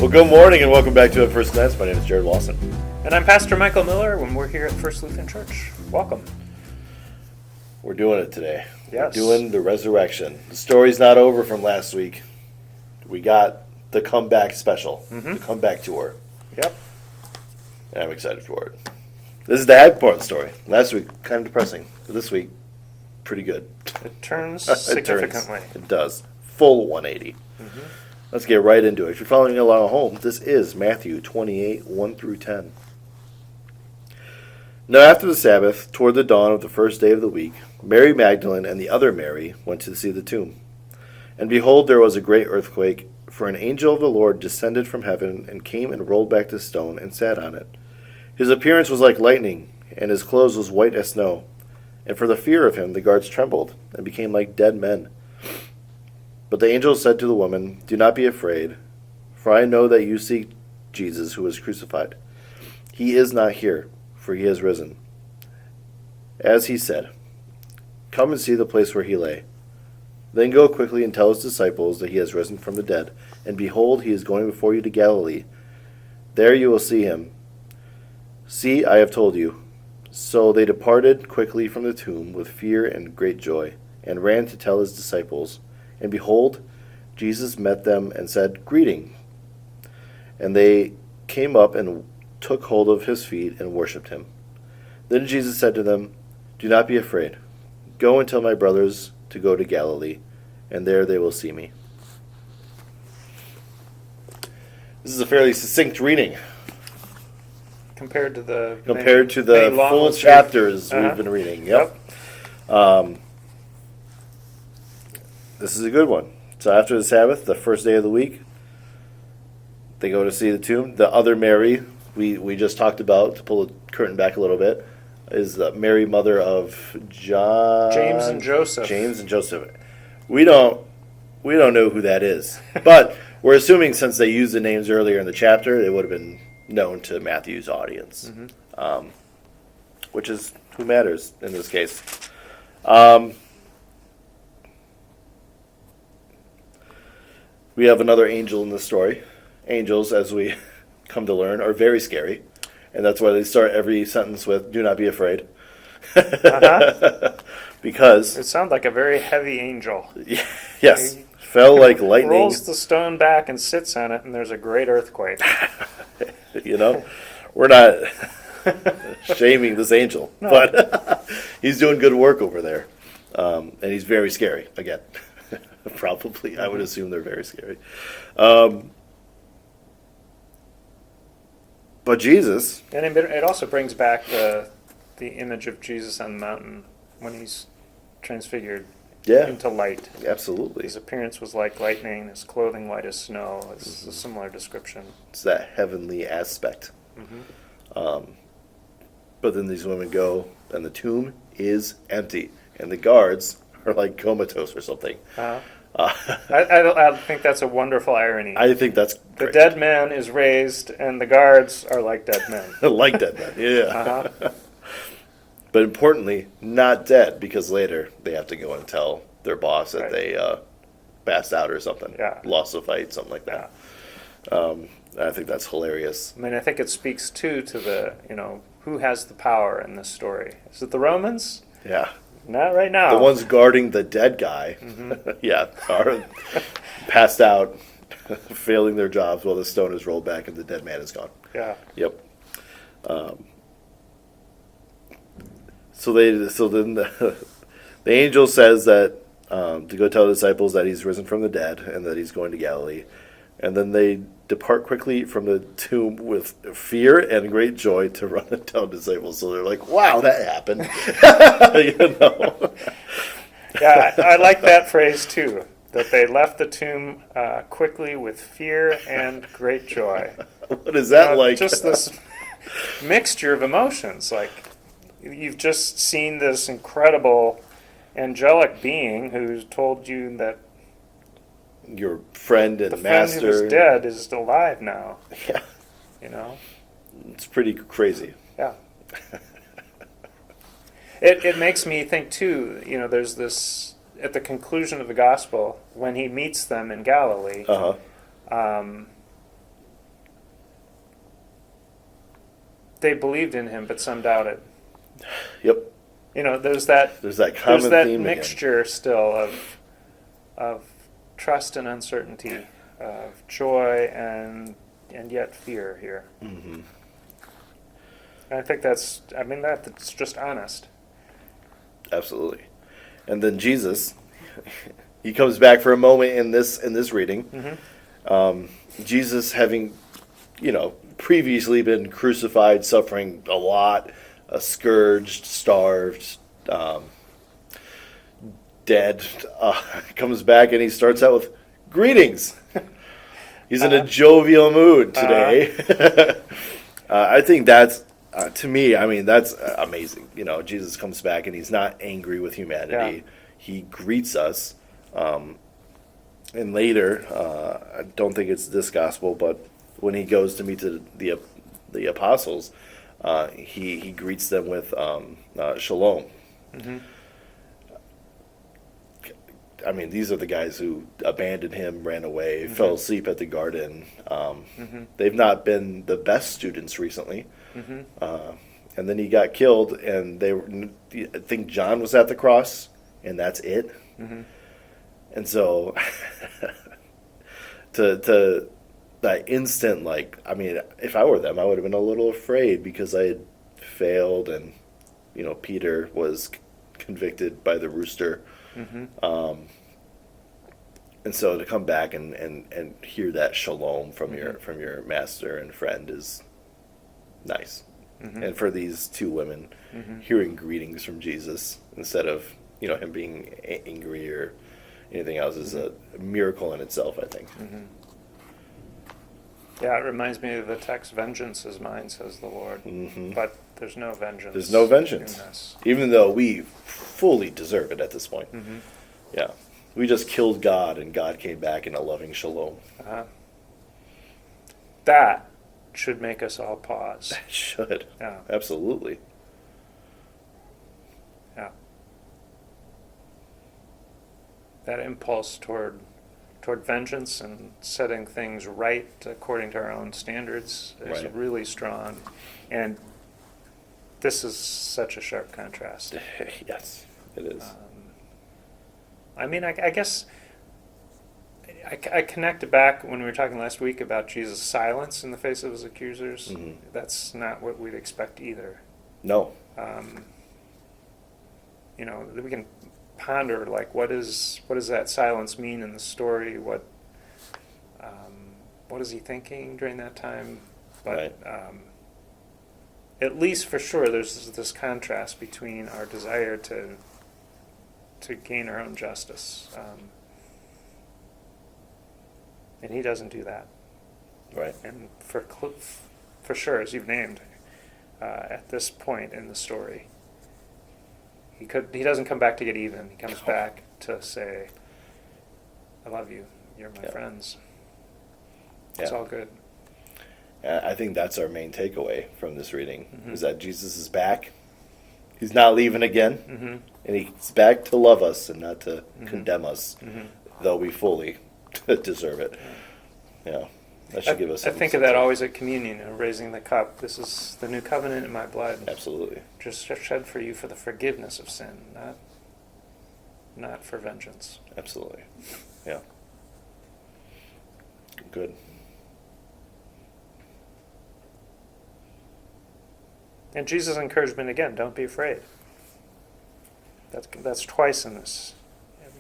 Well, good morning and welcome back to At First Glance. My name is Jared Lawson. And I'm Pastor Michael Miller, and we're here at First Lutheran Church. Welcome. We're doing it today. Yes. We're doing the resurrection. The story's not over from last week. We got the comeback special, the comeback tour. Yep. And I'm excited for it. This is the happy part of the story. Last week, kind of depressing. But this week, pretty good. It turns It significantly. turns. It does. Full 180. Let's get right into it. If you're following along at home, this is Matthew 28, 1 through 10. Now after the Sabbath, toward the dawn of the first day of the week, Mary Magdalene and the other Mary went to see the tomb. And behold, there was a great earthquake, for an angel of the Lord descended from heaven and came and rolled back the stone and sat on it. His appearance was like lightning, and his clothes was white as snow. And for the fear of him the guards trembled, and became like dead men. But the angel said to the woman, "Do not be afraid, for I know that you seek Jesus who was crucified. He is not here, for he has risen. As he said, come and see the place where he lay. Then go quickly and tell his disciples that he has risen from the dead, and behold, he is going before you to Galilee. There you will see him. See, I have told you." So they departed quickly from the tomb with fear and great joy, and ran to tell his disciples. And behold, Jesus met them and said, "Greeting." And they came up and took hold of his feet and worshipped him. Then Jesus said to them, "Do not be afraid. Go and tell my brothers to go to Galilee, and there they will see me." This is a fairly succinct reading Compared to the the long full ones chapters we've been reading. Yep. This is a good one. So after the Sabbath, the first day of the week, they go to see the tomb. The other Mary, we just talked about, to pull the curtain back a little bit, is the Mary, mother of John, James and Joseph. James and Joseph. We don't know who that is, but we're assuming since they used the names earlier in the chapter, it would have been known to Matthew's audience, which is who matters in this case. We have another angel in this story. Angels, as we come to learn, are very scary. And that's why they start every sentence with, "Do not be afraid." Because... It sounds like a very heavy angel. Yes. He fell like lightning. rolls the stone back and sits on it, and there's a great earthquake. We're not shaming this angel. No. But he's doing good work over there. And he's very scary, again. Probably, I would assume they're very scary. But Jesus... And it also brings back the image of Jesus on the mountain when he's transfigured into light. Absolutely. His appearance was like lightning, his clothing white as snow. It's a similar description. It's that heavenly aspect. But then these women go, and the tomb is empty. And the guards are like comatose or something. I think that's a wonderful irony. I think that's great. The dead man is raised, and the guards are like dead men. Like dead men, yeah. But importantly, not dead, because later they have to go and tell their boss that they passed out or something. Yeah. Lost a fight, something like that. I think that's hilarious. I mean, I think it speaks, too, to the, who has the power in this story. Is it the Romans? Yeah. Not right now. The ones guarding the dead guy, are passed out, failing their jobs while the stone is rolled back and the dead man is gone. Yeah. Yep. So then the angel says that to go tell the disciples that he's risen from the dead and that he's going to Galilee, and then they depart quickly from the tomb with fear and great joy to run and tell disciples. So they're like, "Wow, that happened!" Yeah, I like that phrase too. That they left the tomb quickly with fear and great joy. What is that like? Just this mixture of emotions. Like, you've just seen this incredible angelic being who's told you that your friend and the master friend who was dead is still alive now. Yeah. It's pretty crazy. Yeah. It makes me think too, there's this, at the conclusion of the gospel, when he meets them in Galilee, they believed in him, but some doubted. Yep. You know, there's that Common there's that theme mixture still of trust and uncertainty, of joy and yet fear here. again. I think that's just honest. Absolutely. And then Jesus, he comes back for a moment in this reading. Jesus, having previously been crucified, suffering a lot, scourged, starved, dead, comes back and he starts out with greetings. He's in a jovial mood today. I think that's, to me, I mean, that's amazing. Jesus comes back and he's not angry with humanity. Yeah. He greets us. And later, I don't think it's this gospel, but when he goes to meet the apostles, he greets them with shalom. I mean, these are the guys who abandoned him, ran away, fell asleep at the garden. They've not been the best students recently. And then he got killed, and I think John was at the cross, and that's it. And so, to that instant, I mean, if I were them, I would have been a little afraid because I had failed, and Peter was convicted by the rooster. And so to come back and hear that shalom from your master and friend is nice. And for these two women, hearing greetings from Jesus instead of him being angry or anything else is a miracle in itself, I think. Yeah, it reminds me of the text, "Vengeance is mine," says the Lord. But there's no vengeance. There's no vengeance, in this. even though we fully deserve it at this point. Yeah, we just killed God, and God came back in a loving shalom. That should make us all pause. It should. Yeah. Absolutely. Yeah. That impulse toward vengeance and setting things right according to our own standards is Right. really strong. And this is such a sharp contrast. Yes, it is. I mean, I guess I connected back when we were talking last week about Jesus' silence in the face of his accusers. That's not what we'd expect either. No. We can ponder what does that silence mean in the story? What is he thinking during that time? But at least for sure, there's this contrast between our desire to gain our own justice, and he doesn't do that. Right. And for sure, as you've named, at this point in the story, he doesn't come back to get even. He comes back to say, "I love you. You're my friends." It's all good. I think that's our main takeaway from this reading, is that Jesus is back. He's not leaving again. And he's back to love us and not to condemn us, though we fully deserve it. Yeah. That should give us I think of that always at communion, raising the cup. This is the new covenant in my blood. Absolutely. Just shed for you for the forgiveness of sin, not for vengeance. Absolutely. Yeah. Good. And Jesus' encouragement again: don't be afraid. That's twice in this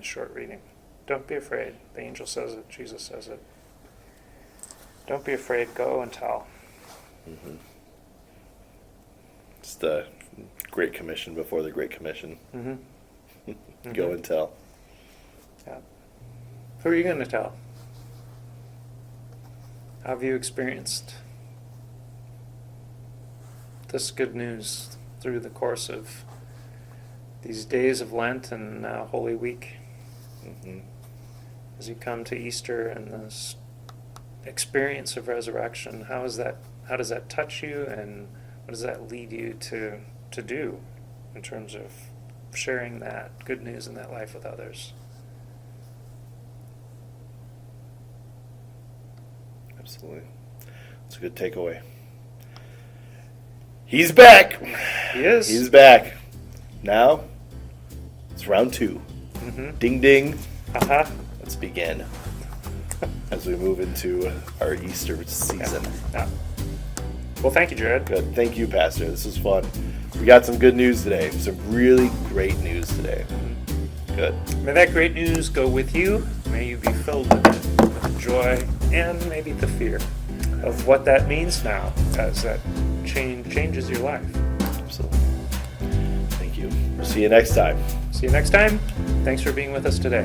short reading. Don't be afraid. The angel says it. Jesus says it. Don't be afraid. Go and tell. It's the Great Commission before the Great Commission. Go and tell. Yeah. Who are you going to tell? How have you experienced this good news through the course of these days of Lent and Holy Week? As you come to Easter and this experience of resurrection, how does that touch you, and what does that lead you to do in terms of sharing that good news and that life with others? Absolutely. It's a good takeaway. He's back. He is. He's back. Now, it's round 2. Mm-hmm. Ding ding. Uh-huh. Let's begin as we move into our Easter season. Yeah. Well, thank you, Jared. Good. Thank you, Pastor. This was fun. We got some good news today. Some really great news today. Good. May that great news go with you. May you be filled with the joy and maybe the fear of what that means now as that changes your life. Absolutely. Thank you. We'll see you next time. See you next time. Thanks for being with us today.